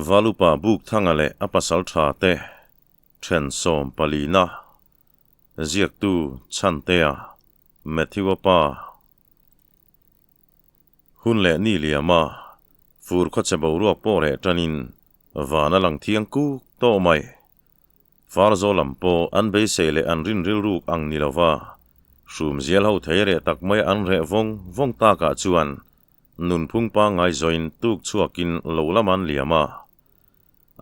valupa buk thangale apasal thate then som palina ziak tu chantea methiwapa hunle ni liama fur khoche boruak pore tanin vana lang thiang ku to mai farzo lampo an be sele an rin ril ruk ang nilawa shum zial ho theire tak mai an re vong ta ka chuan nun phung pa ngai join tuk chuakin lolaman liama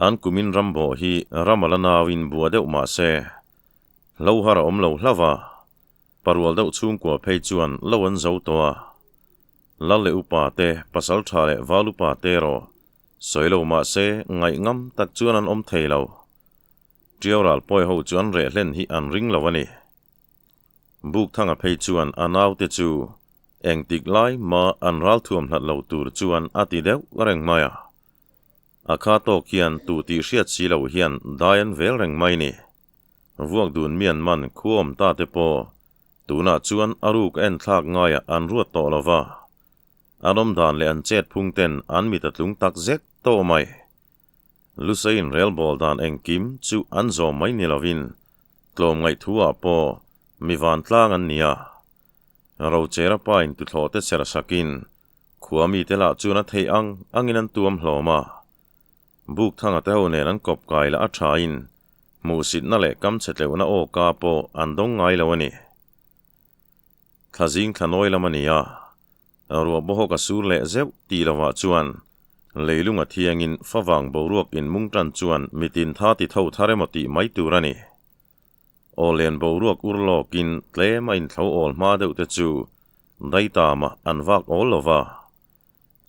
an kumin rambo hi ramalana win bua deuh ma se lo hara om lo hlawa parwal deuh chung kwa phei chuan lo an zo towa lalle upa te pasal thale valupa te ro soilo ma se ngai ngam tak chuan an om theilo triaural poi ho chuan re hlen hi an ring lawani buk thanga phei chuan anaw te chu eng tik lai ma an ral thuam hlat lo tur chuan ati deuh reng maya akha to kian tu ti hriat si lo hian dayan vel reng mai ni vuak dun mian man khuam ta te po tuna chuan aruk en thlak ngaya an ruat to lova anom dan le an chet phung ten an mi tatlung tak zek to mai lusain rel bol dan eng kim chu an zo mai ni lovin tlom ngai thua po mi van tlang an nia ro chera pain tu thlote sera sakin khuami te la chuna thei angin an tuam hloma buk thanga te ho ne an kop kai la a thain mu sit na le kam chetleuna o ka po an dong ngai lawani thazing thanoi lamania ro boho ka sur le zeu ti lawa chuan leilunga thiangin fawang boruak in mungtan chuan mitin tha ti tho thare mati mai turani olen boruak urlokin tlema in thlo ol ma deuh te chu daitama an vak ol lova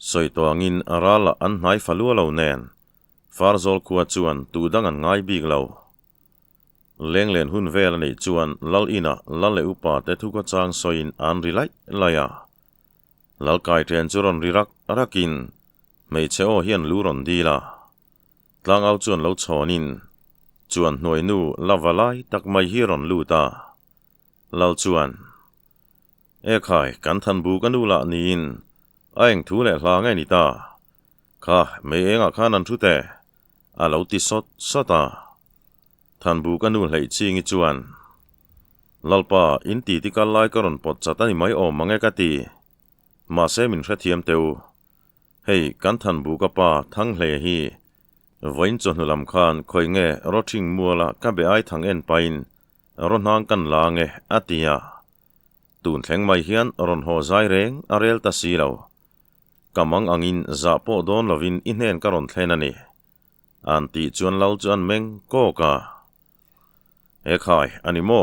soitoangin arala an hnai falua lo nen farzol kuwa chuan tudang an ngai bik lo lenglen hun vel nei chuan lal ina lalle upa te thuka chang soin an rilai laya lal kai ten churon rirak arakin mei cheo hian luron dila tlang au chuan lo chonin chuan hnoi nu lavalai tak mai hiron luta lal chuan e khai kan than bu kan ula niin aeng thu le hla ngai ni ta kha me enga khanan thu te a lo ti sota than bu kan ul hei chingi chuan lalpa in ti ti kal lai karon pot chatani mai o mange ka ti ma se min hra thiam teu hei kan than bu ka pa thang hle hi voin chon hulam khan khoi nge rothing muala ka be ai thang en pain ron hang kan la nge atia tun thleng mai hian ron ho zai reng arel ta si lo kamang angin za po don lovin inhen karon thlenani anti chuan lau chuan meng ko ka e khai animo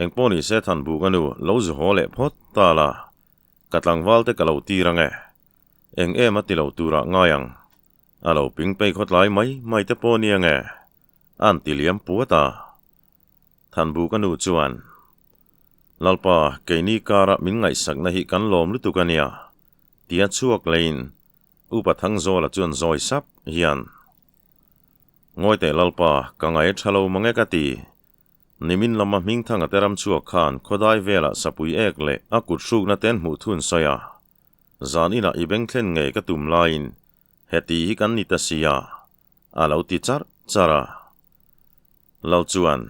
engponi se than bu kanu lo zu hole phot ta la katlang walte kalo ti range eng ema ti lo tura ngayang alo ping pe khot lai mai te po ni ange an ti liam puata than bu kanu chuan lalpa keini kara min ngai sak na hi kan lom lu tu kania tia chuak lein upa thang zo la chuan zoi sap hian ngoi te lalpa ka ngai thalo mange ka ti nimin lama ming thanga teram chuak khan khodai vela sapui ek le akut suk na ten mu thun soya zanina ibeng thlen nge ka tum lain heti hi kan ni ta sia alo ti chara lau chuan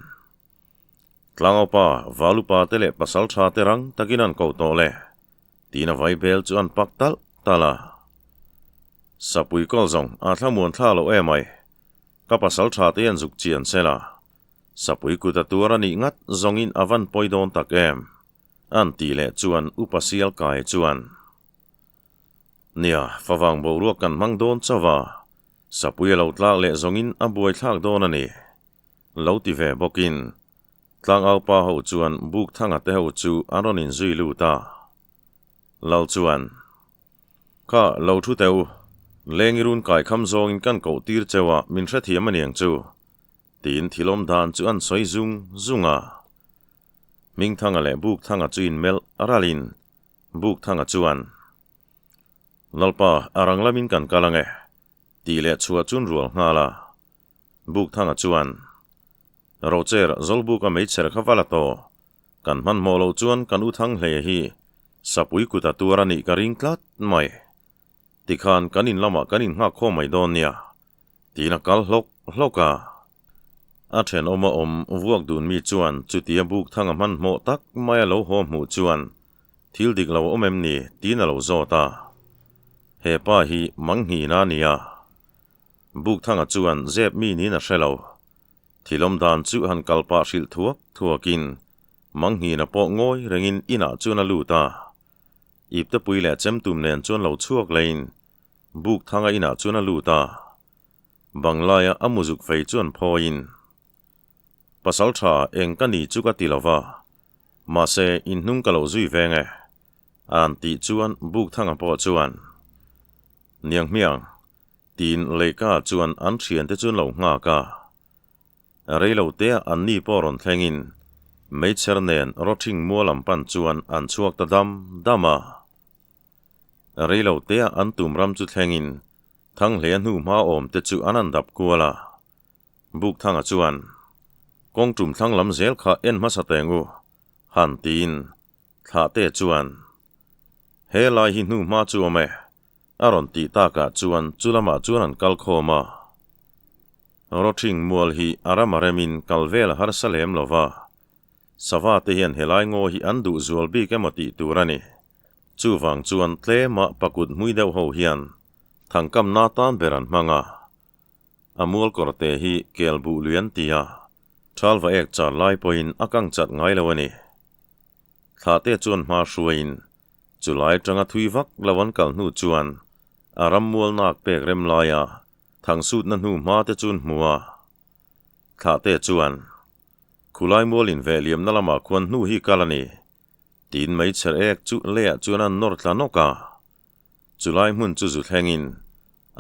tlangopa valupa tele pasal tha terang takinan ko to le tina vai bel chuan paktal tala sapui kol zong a thlamuan thalo emai ka pasal tha te an zuk chian sela sapui kuta turani ngat zongin avan poidon tak em an ti le chuan upasial kai chuan nia fawang boruak kan mangdon chawa sapui lo tlak le zongin abuai thlak don ani lo ti ve bokin tlang au pa ho chuan buk thanga te ho chu aronin zui lu ta lal chuan kha lo thu teu lengirun kai kham zong in kan ko tir chewa min hra thiam aniang chu tin thilom dan chu an soi zunga ming thanga le buk thanga chuin mel aralin buk thanga chuan lalpa aranglamin kan kalange ti le chua chun rual ngala buk thanga chuan rocher zolbuka meicher khawala to kan man molo chuan kan u thang hle hi sapui kuta turani ka ring tlat mai tikhan kanin lama kanin nga kho mai don nia tina kal hloka a then oma vuak dun mi chuan chutia buk thanga man mo tak mai lo ho mu chuan thil dik lo omem ni tina lo zota he pa hi manghi na nia buk thanga chuan zep mi ni na hrelo thilom dan chu han kalpa hril thuakin manghi na po ngoi rengin ina chuna luta ipta puile chemtum nen chuan lo chuak lein buk thanga ina chuna luta banglaya amuzuk fei chuan phoin pasal tha engkani chuka tilova mase in hnung kalo zui venge an ti chuan buk thanga po chuan niang miang tin leika chuan an thian te chuan lo nga ka reilo te an ni poron thlengin meicher nen rothing mualam pan chuan an chuak ta dama reilo te an tumram chu thlengin thang hle nu ma om te chu anan dap kuala buk thanga chuan kong tum thang lam zel kha en ma sa tengu han tin tha te chuan he lai hi nu ma chu me aron ti ta ka chuan chulama chuan an kal khoma rothing mual hi aramaremin kalvel har salem lova sawa te hian helai ngo hi an du zual bi kemati turani chuwang chuan tle ma pakut muideu ho hian thangkam na tan beran manga amul korte hi kelbu lian tia thalwa ek char lai poin akang chat ngai lawani thate chuan ma hruain chulai tanga thuiwak lawan kal nu chuan aram mual nak pek rem laya thangsut na nu ma te chun muwa thate chuan khulai mualin veliam nalama khuan nu hi kalani tin mai cher ek chu lea chuan an nor tlanoka chulai mun chu zu thlengin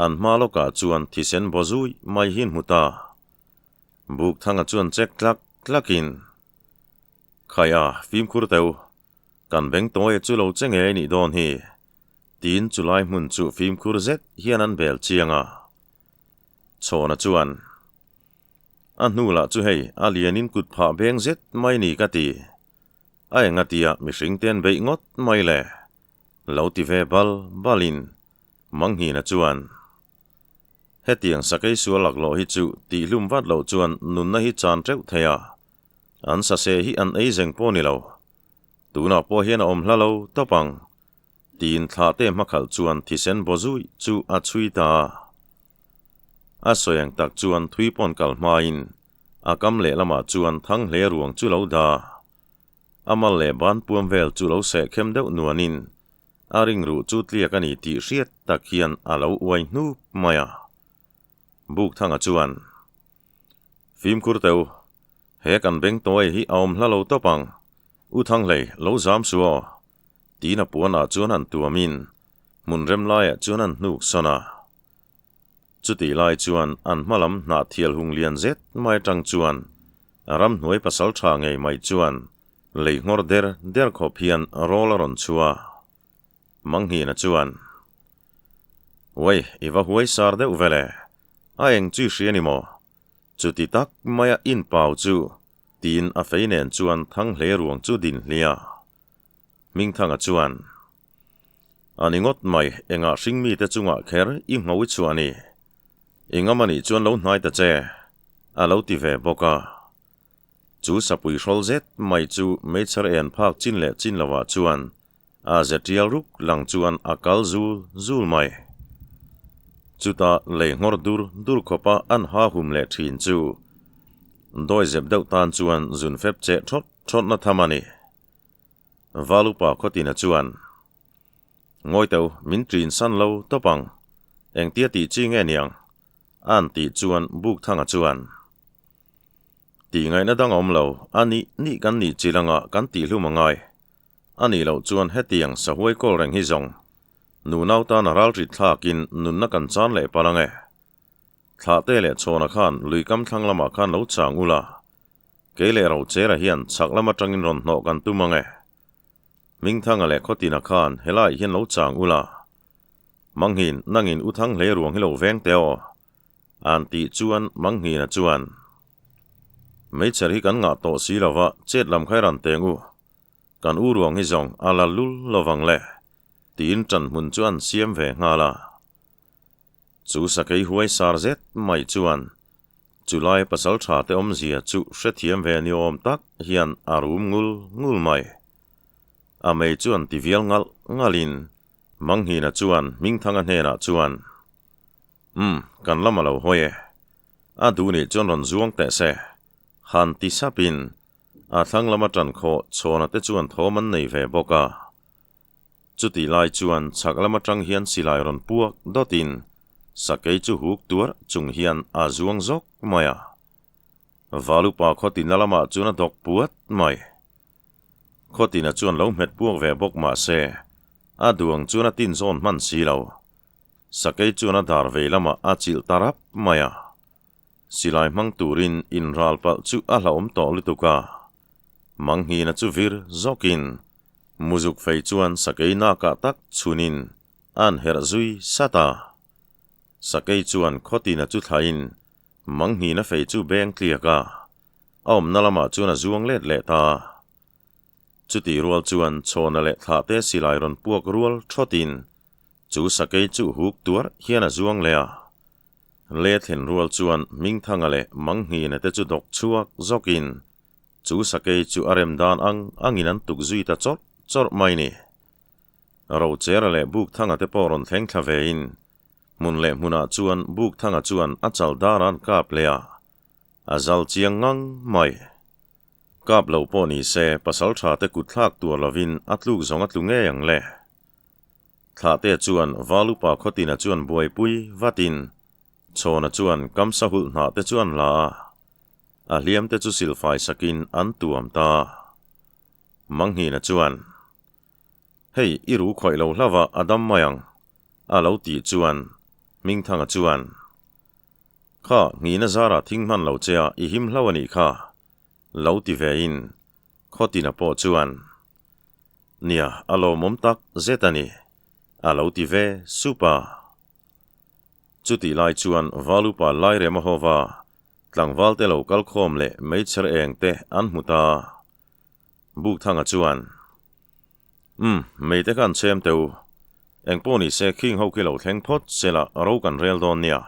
an maloka chuan thisen bozui mai hin muta buk thanga chuan chek tlakin khaya phim khurteu kan beng toy chu lo chenge ni don hi tin chulai mun chu phim khur zet hian an bel chianga chona chuan an nula chu hei alianin kut pha beng zet mai ni ka ti ai ngatia mi hringten bei ngot mai le lo ti ve balin manghi na chuan hetiang sakai sualak lo hi chu ti hlum wat lo chuan nun na hi chan treu theya an sa se hi an ei zeng poni lo tuna po hian om hlalo topang tin thla te makhal chuan thisen bozui chu a chui ta a soyang tak chuan thui pon kal main akam le lama chuan thang hle ruang chu lo da amal le ban puam vel chu lo se khem deuh nuanin aring ru chu tliak ani ti hriat tak hian alo uai hnu maya buk thanga chuan phim khurteu he kan beng toy hi aom hlalo topang u thang lei lo zam suo tina puana chuan an tuamin munrem laia chuan an hnuk sona chuti lai chuan an hmalam na thial hung lian zet mai tang chuan aram hnuai pasal tha ngei mai chuan lei ngor der khop hian rolaron chua manghi na chuan wei iwa huai sar deuh vele a eng chi hriani mo chuti tak maya in pau chu tin a feinen chuan thang hle ruang chu din hlia ming thanga chuan aningot mai enga hringmi te chunga kher i ngoi chuani ingamani chuan lo hnai ta che a lo ti ve boka chu sapui rol zet mai chu meichar en phak chin le chin lawa chuan a zetial ruk lang chuan akal zul mai chuta le ngor dur khopa an ha hum le thin chu doi zep deuh tan chuan zun fep che thot na thamani valupa khotina chuan ngoi teu min trin san lo topang eng tia ti chi nge niang an ti chuan buk thanga chuan ti ngai na dang om lo ani ni kan ni chilanga kan ti hlumangai ani lo chuan hetiang sa huai kol reng hi zong nu nau ta na ral ri thlakin nun na kan chan le palange thla te le chona khan lui kam thlang lama khan lo chang ula ke le ro chera hian chak lama tangin ron no kan tumange ming thanga le khotina khan helai hian lo chang ula manghin nangin uthang hle ruang hi lo veng teo an ti chuan manghi na chuan meichar hi kan nga to si lawa chet lam khai ran tengu kan u ruang hi zong ala lul lowang le tin chan mun chuan siam ve nga la chu sakei huai sar zet mai chuan chulai pasal tha te om zia chu hrethiam ve ni om tak hian arum ngul mai a mei chuan tivial ngalin manghi na chuan mingthanga hena chuan kan lama lo hoye a du ni chon ron zuang te se han ti sapin a thang lama tran kho chona te chuan thoman nei ve boka chuti lai chuan chak lama tang hian silai ron puak dotin sakei chu huk tur chung hian a zuang zok maya valupa khotin lama chuna dok puat mai khotina chuan lo met puak ve bok ma se a duang chuna tin zon man si lo sakei chuna dar ve lama a chil tarap maya silai mang turin in ralpal chu a hlaom to lutuka manghi na chu vir zokin muzuk fei chuan sakei na ka tak chunin an her zui sata sakei chuan khotina chu thain manghi na fei chu beng clear ka om nalama chuna zuang let le ta chuti rual chuan chona le tha te silai ron puak rual thotin chu sakei chu huk tur hian a zuang le a le then rual chuan mingthanga le manghi na te chu dok chuak zokin chu sakei chu arem dan angin an tuk zui ta chor mai ni ro chera le buk thanga te poron thleng thave in mun le muna chuan buk thanga chuan a chal daran kap le a azal chiang ngang mai kap lo po ni se pasal tha te kut thak tur lovin atluk zong atlunge yang le tha te chuan valupa khotina chuan buai pui vatin chona chuan kam sahul na te chuan la a hliam te chu silfai sakin an tuam ta manghi na chuan hei iru khoi lo hlawa adam mayang a lo ti chuan mingthanga chuan kha ngi na zara thingman lo chea I him hlawani kha lo ti ve in khotina po chuan nia alo mom tak zetani a lo ti ve super chuti lai chuan valupa lai re mahova tlangwal te lo kal khom le meicher eng te an muta buk thanga chuan mei te kan chem teu eng poni se king ho kilo thleng phot sela ro kan rel don nia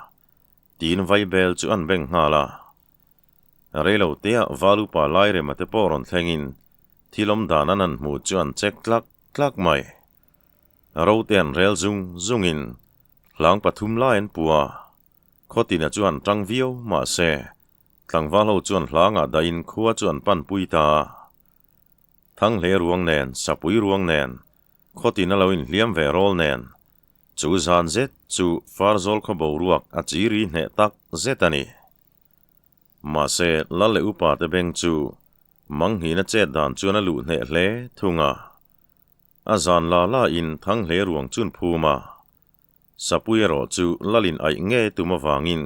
tin vai bel chu an beng hala relo te valupa lai re mate poron thlengin thilom danan an mu chuan chek tlak mai ro ten rel zungin lang pathum lain puwa khotina chuan tang vio ma se tlangwal ho chuan hlanga dain khuwa chuan pan puita thang le ruang nen sapui ruang nen khotina loin hliam ve rol nen chu zan zet chu farzol kho boruak a chiri hne tak zetani ma se lalle upa te beng chu manghi na che dan chuan a lu hne hle thunga azan la in thang le ruang chun phuma sapui ro chu lalin ai nge tuma wangin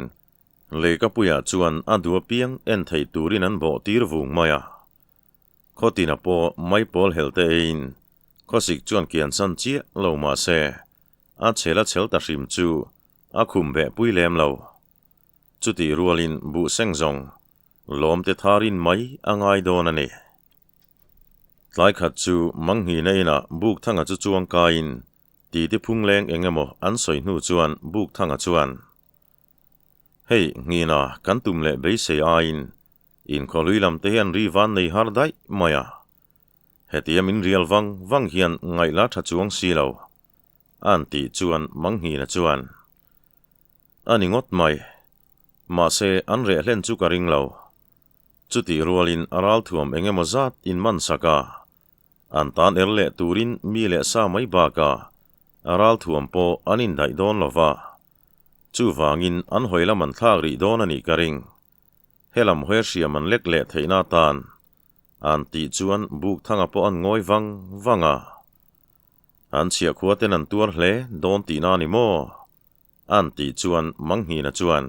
le ka puya chuan adua piang en thei turin an bo tir vung maya khotina po mai pol helte in khosik chuan kian san chia lo ma se a chela chel ta rim chu a khum be pui lem lo chuti rualin bu sengjong lom te tharin mai angai don ani tlai khat chu manghi neina buk thanga chu chuang ka in ti te phung leng engemaw an soi hnu chuan buk thanga chuan hei ngina kan tum le be se a in kholui lam te hian ri van nei har dai maya hetiam in rial wang hian ngai la tha chuang si lo an ti chuan manghi na chuan ani ngot mai ma se an re hlen chu ka ring lo chuti rualin aral thuam engemaw zat in man saka an tan erle turin mi le sa mai ba ka aral thuam po anin dai don lova chu wangin an hoila man thak ri don ani ka ring helam hoesia man lek le theina tan an ti chuan buk thanga po an ngoi wanga an chia khuaten an tur hle don ti na ni mo an ti chuan manghi na chuan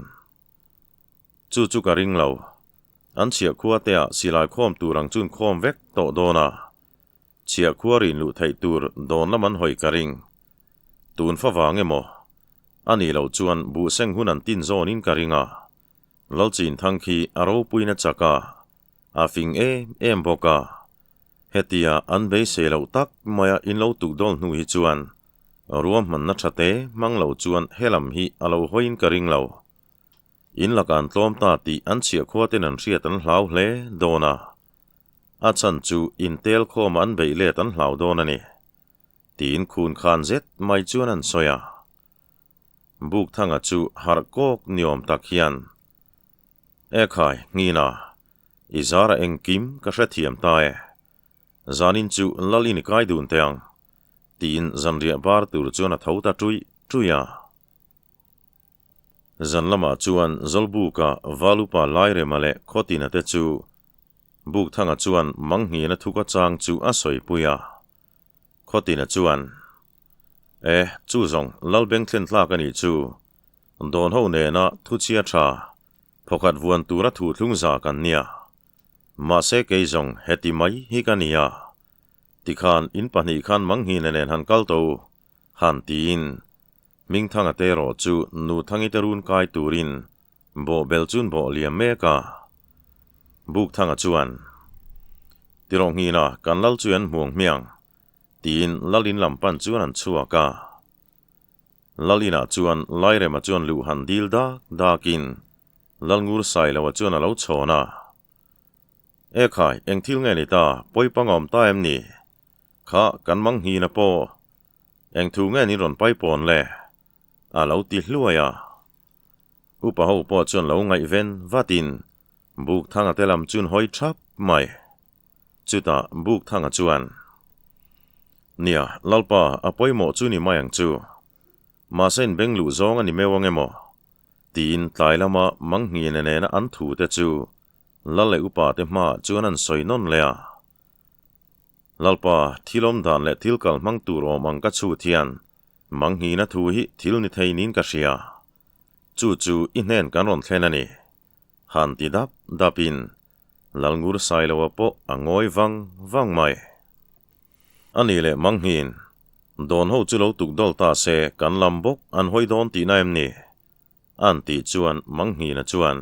chu ka ring lo an chia khuatea silai khom turang chun khom vek to dona chia khuarin lu thei tur don laman hoi ka ring tun fa wange mo ani lo chuan bu seng hun an tin zon in ka ringa lolchin thangki aro puina chaka afing em boka hetia an be se lo tak maya in lo tuk dol hnu hi chuan รวมมันนัชเตมังเหลาจวนเฮลัมฮีอลาวหอยน์กริงเหลาอินละการต้มตาตีอันเชียขวดนันเชียตันเหลาเล่โดนาอาชันจูอินเตลโคมันเบเล่ตันเหลาโดนันี่ตีนคูนคานเจ็ดไม่จวนนันโซยาบุกทั้งจูฮาร์โกกนิยมตักยันขายงีนาอิจาระเองกิมกษัตริย์ตายจานินจูลลินิกายดุนเตียงตีนจันเรียบาร์ตูรจวนท้าวตาจุยจันละมาจวนจัลบุกาวาลุปาไลเรมาเลขตินเตจูบุกทั้งจวนมังฮีนทุกจางจูอาศัยปุยาขตินจวนจูจงลลเบงเทนลากันอีจูโดนหูเนนะทุเชียชาพกัดวันตูระถูลุงจากันเนียมาเสกจงเฮติไม่ฮิกันเนียติขานอินปนิขันมังฮีนเนหันกัลโตหันตีนมิงทั้งเตโรจูนูทั้งอิตรุนกายตูรินโบเบลจุนโบเลียเมกาบุกทั้งจวนติรงฮีนากันลลจวนห่วงเมียงตีนลลินลำปันจวนชัวกาลลินาจวนไลเรมาจวนลูหันดิลดากินลลงูรไซลาวจวนลาวโชนาขายเอ็งทิลเงนิตาปอยปังอมตาเอ็มนี่ข้ากันมังฮีนะโปเอ็งทูเงนิรอนไปปอนเล่ลาวติลัวยาอุปหูปอจวนลาวไงเวนวาตินบุกทางเตลัมจุนหอยชับไม่จุตาบุกทางจวนเนี่ยลลปาปอยหมอจุนี่ไม่ยังจูมาเส้นเบงลูซองอันนี้ไม่วังเอโมตีนตายละมามังฮีเนเนนะอันถูเตจูลลเลอุปาเตมาจวนนันสอยนนเลียลลปาทิลมดานเลทิลกัลมังตูโรมังกัชูเทียนมังฮีนะทูฮิทิลนิเทนินกัชยาจูอินเนนกันรอนเทนันีหันติดับินลลงูรไซลวปออังอยวังไม่อันนี้เลมังฮีนโดนหูจุลตุกดอลตาเซกันลำบกอันหอยดอนตีนายมนี่อันตีจวนมังฮีนะจวน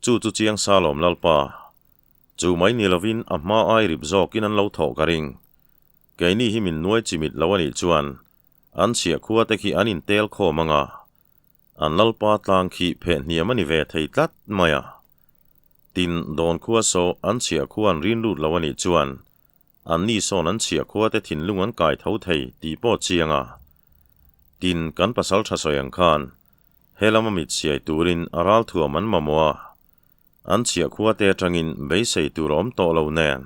จูเจียงซาลอมลลปาจูไม่นิลวินอัมมาไอริบจอกินันเลาถอกริงแกนี่หิมินนวยจิมิดลาวนิจวนอันเชียขัวเตคีอันอินเตลโคมังอันลลปาตางขีเพเนียมันนิเวทให้ตัดมายตินโดนขัวโซอันเชียขัวรินรูดลาวนิจวนอันนี้โซนันเชียขัวเตถินลุงอันกายเท่าไทยตีปอเจียงตินกันปัสสัลชาสยังคานเฮลามามิดเชียตูรินอารัลทัวมันมามัวอันเชียขัวเตจังอินเบยเซตูรอมโตเลวแนน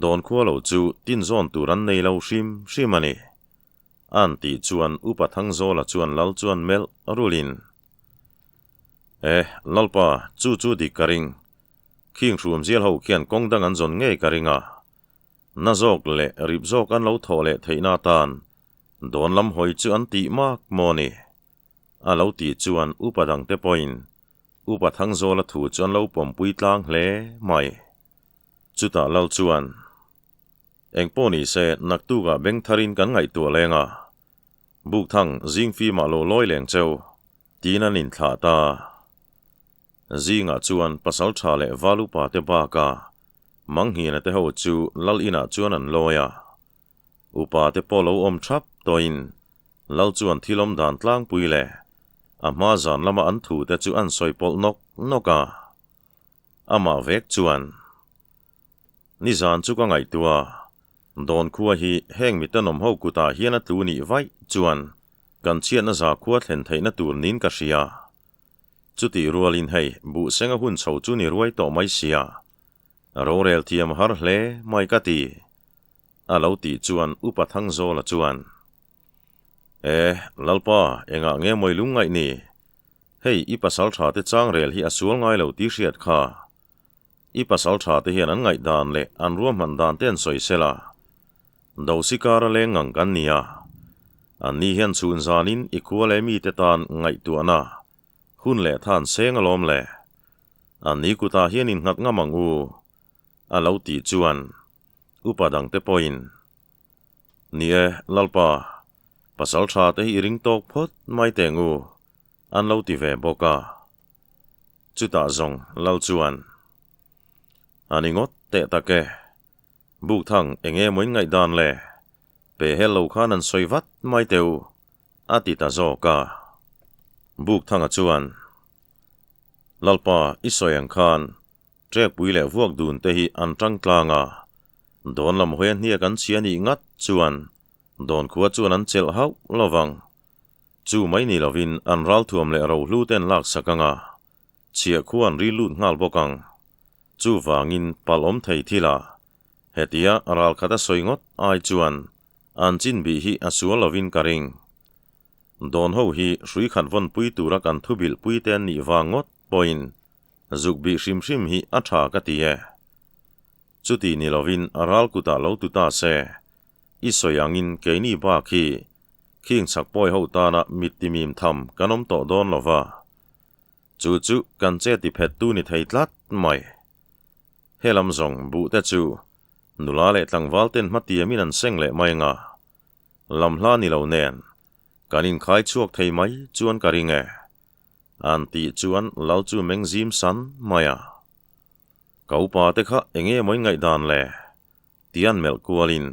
โดนขัวเลวจูตินโซนตูรันในเลวชิมันนี่อันตีจวนอุปทังโซละจวนลลจวนเมลรูลินลลปาจูดิกริงคิงรวมเจียลหูเขียนกงดังอันจนเงยกริงนาจอกเละริบจอกอันเลวทอเละเทนาตานโดนลำหอยจูอันตีมากโมนี่เลวตีจวนอุปดังเตปอยน์อุปทังโซละถูจวนเลวปมปุยตางเล่ไม่จุตาลลจวนเอ็งปอนี่เสนักตูกะเบงทารินกันไงตัวเลงบุกทั้งจิงฟีมาโลลอยแหลงเจ้าตีนันนินทาตาจิงจวนปัสสัลชาเลวาลุปาเตบากามังฮีนเตหูจูลลอินาจวนันลอยอุปาเตปอโลอมชับตัวอินลลจวนที่ลมดานตลางปุยเลมาจานละมาอันถูเตจูอันสอยปอลนกมาเวกจวนนิจานจุกไงตัวโดนขัวฮีแห้งมิตรนมหูกุตาเฮียนตูนี่ไว้จวนกันเชียนจากขัวเห็นไทยนตูนินกัชยาจุติรัวลินให้บุเซงหุ่นเฉาจุนี่รวยต่อไม่เสียโรเรลเทียมฮาร์เลไม่กตีลาวตีจวนอุปทังโซละจวนลลปาเองเงยมวยลุงไงนี่เฮ้ยอีปัสสัลชาเตจางเรลฮีอสวลไงเหลาตีเสียดข้าอีปัสสัลชาเตเฮียนันไงดานเละอันรวมมันดานเต้นสอยเสลาดาวสิการเลงังกันนี่อันนี้เห็นสูนซานินอีกัวเลมีเตตานไงตัวน่ะหุ่นเละท่านเซงอลอมเละอันนี้กุตาเฮียนินหักงามังอูลาวตีจวนอุปดังเตปอยน์นี่ลลปาปัสสัลชาเตฮิริงตอกพดไม่เตงูอันลาวตีเวบอกาจุตาจงลลจวนอันนี้งดเตตะเกบุกทั้งเองมวยไงดานเล่ pe hello khan an soivat mai teu atita zo ka buk thanga chuan lalpa isoyang khan trek puile vuak dun te hi an tangtlanga don lam hoyan hnia kan chiani ngat chuan don khuwa chuan an chel hau lowang chu mai ni lovin an ral thuam le ro hluten lak sakanga chia khuan ri lut ngal bokang chu wangin palom thei thila hetia ral khata soingot ai chuan an chin bi hi asual lovin karing don ho hi hrui khan von pui tura kan thubil pui ten ni wangot point zuk bi hrim hrim hi a tha ka ti e chuti ni lovin aral kuta lo tu ta se isoyangin keini ba khi king sak poi ho ta na mitimim tham kanom to don lova chu chu kan che ti phet tu ni theitlat mai helam zong bu te chu nula le tlangwal ten matiamin an seng le mai nga lam hla ni lo nen kanin khai chuak thei mai chuan karinge an ti chuan lau chu meng zim san maya kaupa te kha enge moi ngai dan le tian mel kualin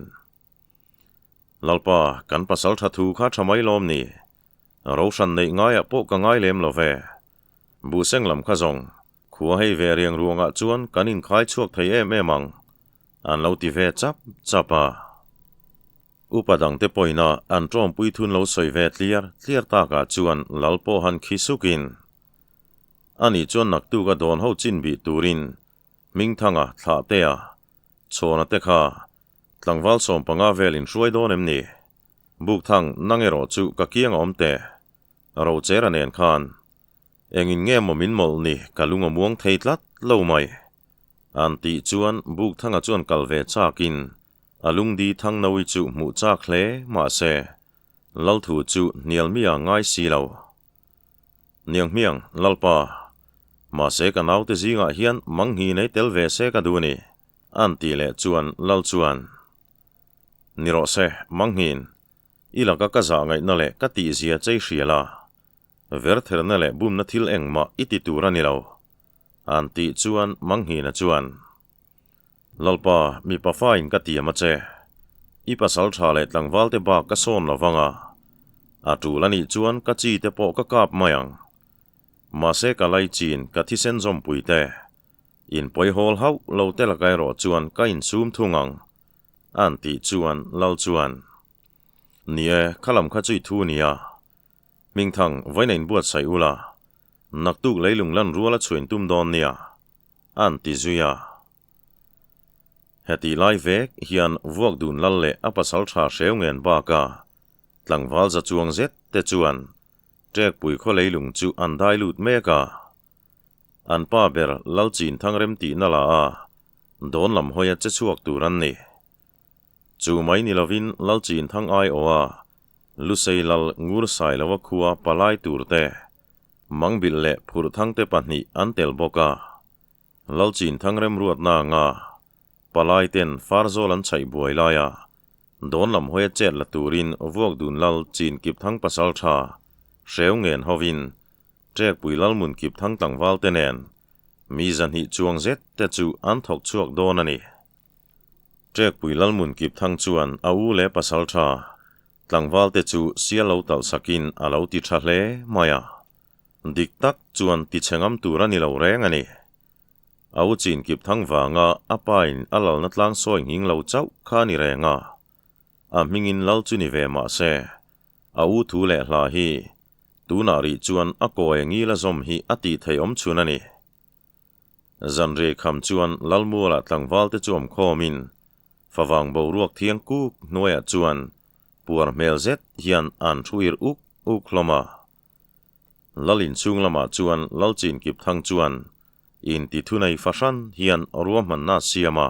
lalpa kan pasal tha thu kha thamai lom ni roshan nei ngai a po ka ngai lem love bu seng lam kha zong khuwa hei ve riang ruanga chuan kanin khai chuak thei emang an lo ti ve chapa upadang te poina an trom pui thun lo soi ve clear ta ka chuan lalpo han khisukin ani chuan nak tu ka don ho chin bi turin ming thanga thla te a chona te kha tlangwal som panga velin hruai don em ni buk thang nangero chu ka kiang om te ro chera nen khan engin nge momin mol ni kalunga muang theitlat lo mai an ti chuan buk thanga chuan kalve chakin alung di thang nawi chu mu chak hle ma se lal thu chu nial mia ngai si lo niang miang lalpa ma se ka nau te zinga hian mang hi nei tel ve se ka duni an ti le chuan lal chuan niro se mang hin ila ka za ngai na le ka ti zia chei hriala ver ther na le bum na thil engma iti tura ni lo an ti chuan mang hi na chuan lalpa mi pa fain ka ti ama che i pasal tha le tlangwal te ba ka son lawanga atu lani chuan ka chi te po ka kap mayang ma se ka lai chin ka thi sen zom pui te in poi hol hau lo te la kai ro chuan ka in sum thungang an ti chuan lal chuan nie khalam kha chui thu nia ming thang vainain buat sai ula naktuk leilung lan ruala chuin tum don nia an ti zuya heti lai vek hian vuak dun lal le apasal tha hreungen ba ka tlangwal za chuang zet te chuan trek pui kho leilung chu an dai lut me ka an pa ber lal chin thang rem ti na la a don lam hoya che chuak turan ni chu mai ni lovin lal chin thang ai owa lu sei lal ngur sai lawa khuwa palai tur te mangbil le phur thang te pahni an tel boka lal chin thang rem ruat na nga palai ten farzol an chai buai laya don lam hoya chet la turin vuak dun lal chin kip thang pasal tha hreungen hovin trek pui lal mun kip thang tlangwal te nen mi zan hi chuang zet te chu an thok chuak don ani trek pui lal mun kip thang chuan a u le pasal tha tlangwal te chu sia lo tal sakin a lo ti tha hle maya dik tak chuan ti chengam turani lo reng ani au chin kip thang wanga apain alal na tlang soing hing lo chau kha ni renga a mingin lal chu ni ve ma se au thu le hla hi tunari chuan a koe ngi la zom hi ati thei om chunani zanre kham chuan lalmula tlangwal te chom khomin fawang bo ruak thiang kuk noya chuan puar mel zet hian an thuir uk hloma lalin chung lama chuan lalchin kip thang chuan in ti thunai fashan hian ruam man na siama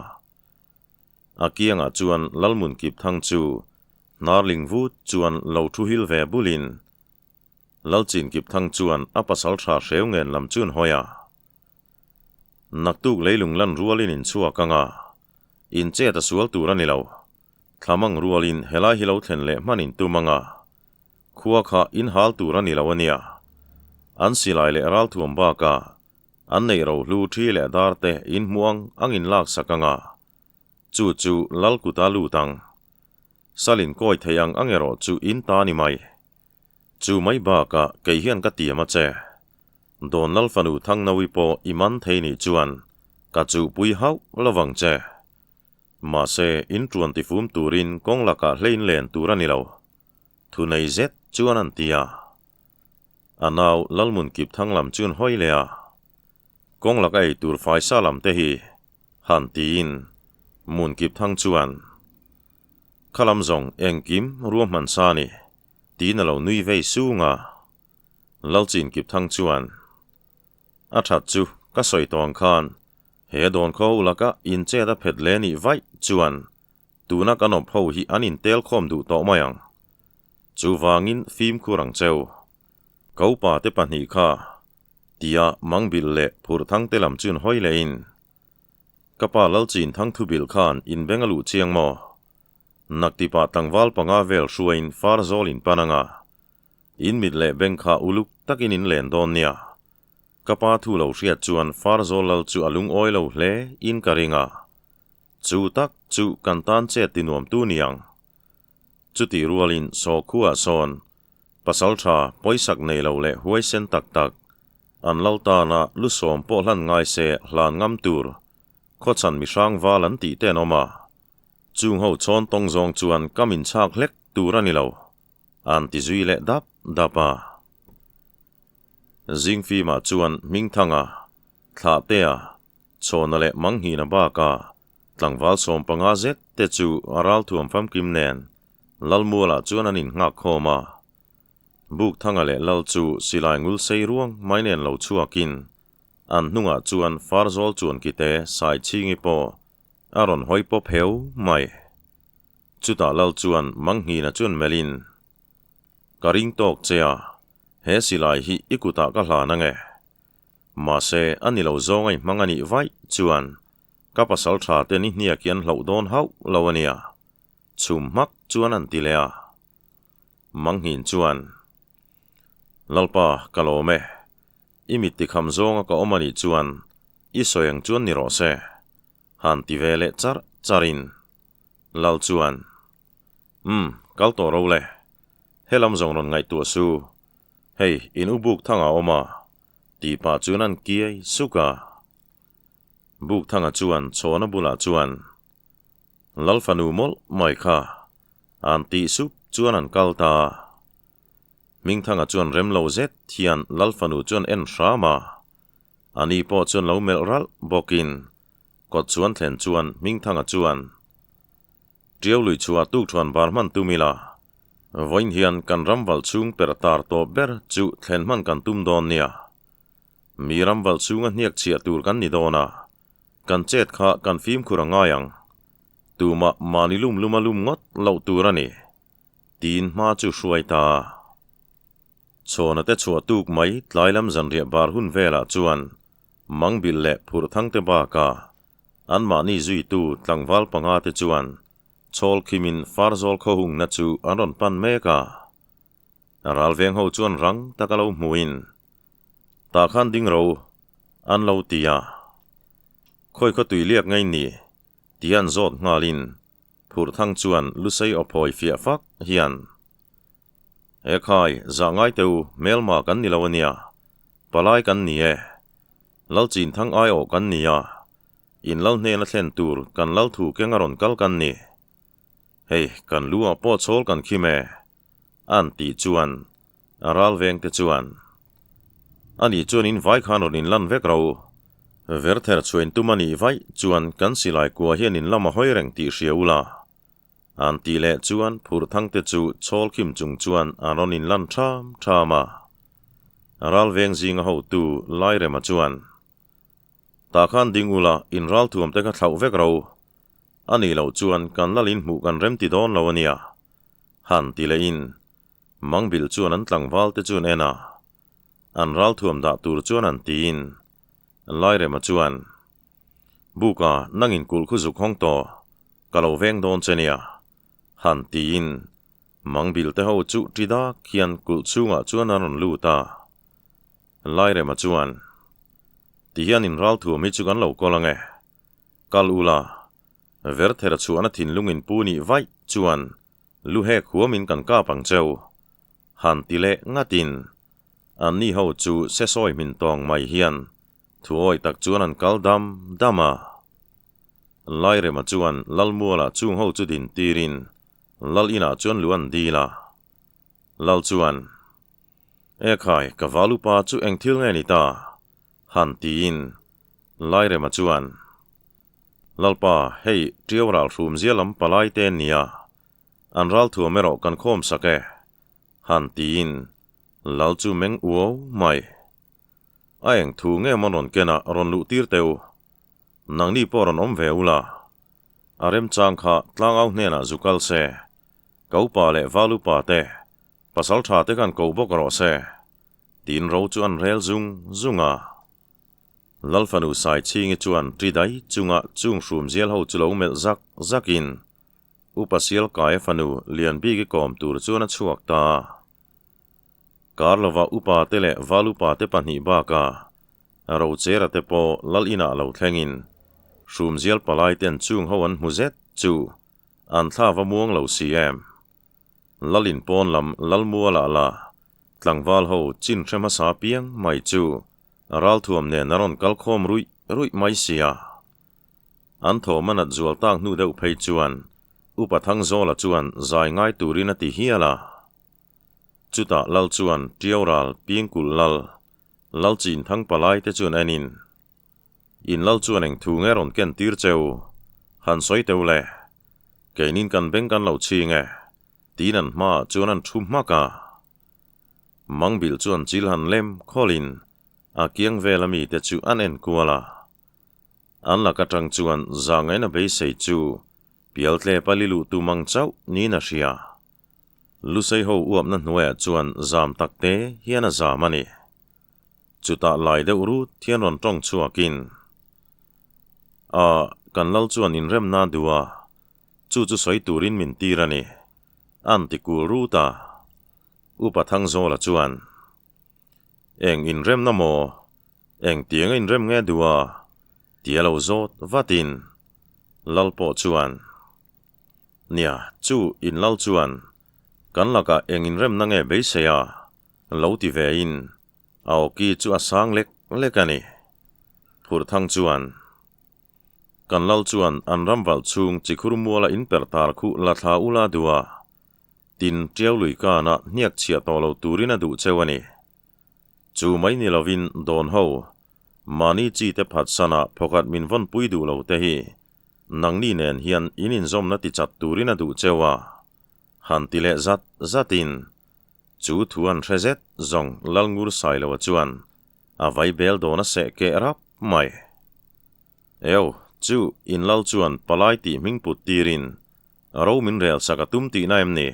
akianga chuan lalmun kip thang chu narling vut chuan lo thu hil ve bulin lalchin kip thang chuan apasal tha hreungen lam chun hoya naktuk leilung lan rualin in chua kanga in che ta sual turani lo thamang rualin helai hilo thlen le manin tumanga khuwa kha in hal turani lawania an silai le ral thuam ba ka an nei ro lu thi le dar te in muang angin lak sakanga chu lal kuta lu tang salin koi theyang angero chu in ta ni mai chu mai ba ka kei hian ka ti ma che donal fanu thang nawi po iman thei ni chuan ka chu pui hau lawang che ma se in truan ti fum turin kong laka hlein len turani lo thu nei zet chuan an tia anaw lalmun kip thanglam chun hoi le a kong lakai tur fai salam te hi han tin mun kip thang chuan khalam zong engkim ruam man sa ni tin lo nui vei sunga lalchin kip thang chuan a that chu ka soi tong khan he don kho laka in che da phet le ni vai chuan tuna kanop ho hi anin tel khom du to mayang chu wangin phim khurang cheu kau pa te pan hi kha tia mangbil le phur thang te lam chun hoi le in kapa lalchin thang thu bil khan in bengalu chiang mo nakti pa tangwal panga vel shuain far zol in pananga in mit le bengkha uluk takin in len don nia kapa thu lo riat chuan far zol lal chu alung oi lo hle in karinga chu tak chu kan tan che tinuam tu niang chu ti rualin so khuwa son pasal tha poisak nei lo le huai sen tak tak an lalta na lu som po hlan ngai se hlan ngam tur kho chan mi sang walan ti te noma chung ho chon tong zong chuan kamin chak hlek turani lo an ti zui le dap dapa zingfi ma chuan ming thanga thla te a chona le manghi na ba ka tlangwal som panga zet te chu aral thuam pham kim nen lalmula chuan anin ngak khoma buk thanga le lal chu silai ngul sei ruang mainen lo chuakin an hnunga chuan farzol chuan kite sai chingi po aron hoi po pheu mai chuta lal chuan manghi na chuan melin karing tok chea he silai hi ikuta ka hla na nge ma se anilo zongai mangani vai chuan ka pasal tha te ni hnia kian hlo don hau lawania chum mak chuan an tilea manghin chuan lalpa kalome imit ti kham zonga ka omani chuan isoyang chuan ni ro se han ti vele char charin lal chuan kal to ro le helam zong ron ngai tu su hei in ubuk thanga oma ti pa chunan kiai suka buk thanga chuan chona bula chuan lalfanu mol mai kha an ti sup chuan an kalta ming thanga chuan remlo zet thian lalfanu chuan en rama ani po chuan lo mel ral bokin kot chuan thlen chuan ming thanga chuan triau lui chua tuk chuan barman tumila voin hian kan ramwal chung pertar to ber chu thlen man kan tum don nia mi ramwal chunga hniak chia tur kan ni dona kan chet kha kan phim khurangayang tuma manilum lumalum ngot lo turani tin ma chu hruaita chona te chua tuk mai tlailam zanria bar hun vela chuan mangbil le phur thang te ba ka an mani zui tu tlangwal panga te chuan chol khimin farzol khohung na chu aron pan meka ral veng ho chuan rang takalo muin ta khan ding ro an lo tia khoi kho tui liak ngai ni tian zot ngalin phur thang chuan lusei ophoi fia fak hian ekhai zangai teu melma kan ni lawania palai kan ni e lalchin thang ai o kan nia in lal hne na thlen tur kan lal thu kengaron kal kan ni hei kan lua po chol kan khime an ti chuan aral veng te chuan ani chuan in vai khanon in lan vek ro verther chuan tumani vai chuan kan silai kwa hian in lama hoireng ti hriaula an ti le chuan phur thang te chu chol khim chung chuan aron in lan tham thama aral veng zinga ho tu lai rema chuan ta khan dingula in ral thuam te ka thlau vek ro ani lo chuan kan lalin mu kan rem ti don lawania han ti le in mangbil chuan an tlangwal te chuan ena an ral thuam da tur chuan an ti in lai rema chuan buka nangin kul khu zuk hong to kalo veng don chenia han ti in mangbil te ho chu trida khian kul chunga chuan aron luta lai rema chuan ti hian in ral thuam mi chu kan lo kolange kal ula verther chuan a thin lungin puni vai chuan lu he khuamin kan ka pang cheu han tile ngatin an ni ho chu se soi min tong mai hian thuoi tak chuan an kal dama lai re ma chuan lalmuala chung ho chu din tirin lal ina chuan luan dila lal chuan e khai ka valu pa chu eng thil nge ni ta han tin lai re ma chuan lalpa hei tiawral rum zialam palai ten nia an ral thu mero kan khom sake han tin lal chu meng uo mai aeng thu nge monon kena ron lu tir teu nang ni poron om ve ula arem chang kha tlang au hne na zukal se kau pa le valu pa te pasal tha te kan ko bok ro se tin ro chuan rel zunga lalfanu sai chingi chuan tridai chunga chung rum zial ho chulo mel zakin upasial kai fanu lian bi ki kom tur chuan a chuak ta karlova upa tele valu pa te pani ba ka ro chera te po lal ina lo thlengin rum zial palai ten chung ho an muzet chu an thla va muang lo cm lalin pon lam lalmuala la tlangwal ho chin threma sa piang mai chu ral thuam ne naron kal khom rui mai sia an tho manat zual tang nu deuh phei chuan upa thang zola chuan zai ngai turina ti hiala chuta lal chuan tiawral pingkul lal chin thang palai te chuan anin in lal chuan eng thu nge ron ken tir cheu han soi teu le keinin kan beng kan lo chi nge tinan ma chuan an thum ma ka mangbil chuan chil han lem kholin a kiang velami te chu an en kuala an la ka tang chuan zangai na be sei chu pialtle palilu tu mang chau ni na ria lu sei ho uap na hnuai chuan zam takte hiana zamani chuta lai de uru thianon tong chuakin a kan lal chuan in rem na duwa chu soi turin min tirani an tikul ruta upa thang zola chuan eng in rem na mo eng tiang in rem nge duwa tialo zot vatin lalpo chuan nia chu in lal chuan kan laka eng in rem na nge beiseya lo ti ve in ao ki chu asang lekani phur thang chuan kan lal chuan an ramwal chung chikhur muala in pertar khu la tha ula duwa tin tiau lui ka na niak chia to lo turina du chewani chu mai ni lovin don ho mani chi te phat sana phokat min von pui du lo te hi nang ni nen hian inin zom na ti chat turina du chewa han tile zatin chu thuan rezet zong lalngur sai lo chuan a vai bel dona se ke rap mai eo chu in lal chuan palai ti ming put tirin ro min rel sakatum ti naim ni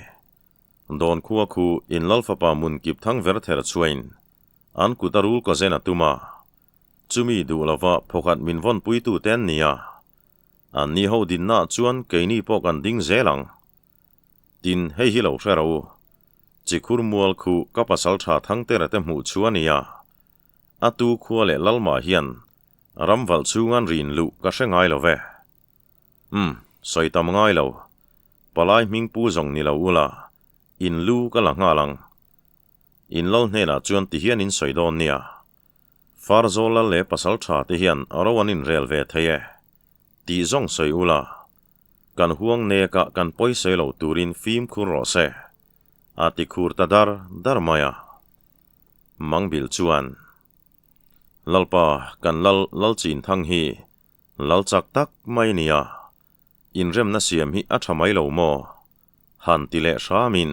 don khuwa khu in lal fa pa mun kip thang ver ther chuain an kutarul ko zena tuma chumi du lova phokat min von pui tu ten nia an ni ho din na chuan keini pokan ding zelang tin hei hi lo hrero chikhur mual khu kapasal tha thang te rate mu chuania atu khua le lalma hian ramwal chungan rin lu ka hrengai lo ve soitam ngai lo palai ming pu zong ni lo ula in lu ka la ngalang in lal hne na chuan ti hian in soidon nia farzola le pasal tha te hian arawan in rel ve theye ti zong soi ula kan huang ne ka kan poisei lo turin film khur ro se ati khur ta dar maya mangbil chuan lalpa kan lal chin thang hi lal chak tak mai nia in rem na siam hi athamai lo mo han tile shamin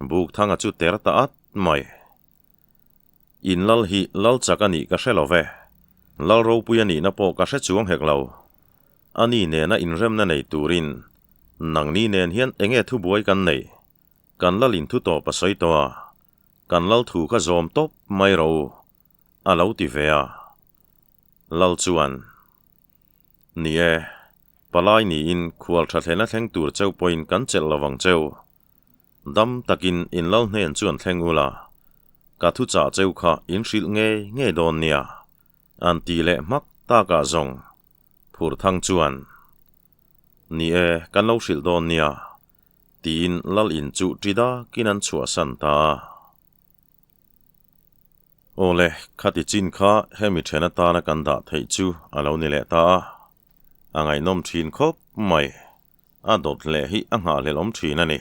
buk thanga chu ter ta at mai in lal hi lal chakani ka hrelove lal ro puyani na po ka hre chuang hek lo ani ne na in rem na nei turin nang ni nen hian enge thu buai kan nei kan lalin thu to pasoi to kan lal thu ka zom top mai ro alo ti vea lal chuan ni e palai ni in khual tha thlena thleng tur cheu point kan chel lawang cheu dam takin in lal hnen chuan thleng ula ka thu cha cheu kha in hril nge don nia an ti le mak ta ka zong phur thang chuan ni e kan lo hril don nia tin lal in chu trida kinan chua san ta ole khati chin kha hemi thena ta na kan da thei chu alo ni le ta angai nom thin khop mai a dot le hi anga le lom thin ani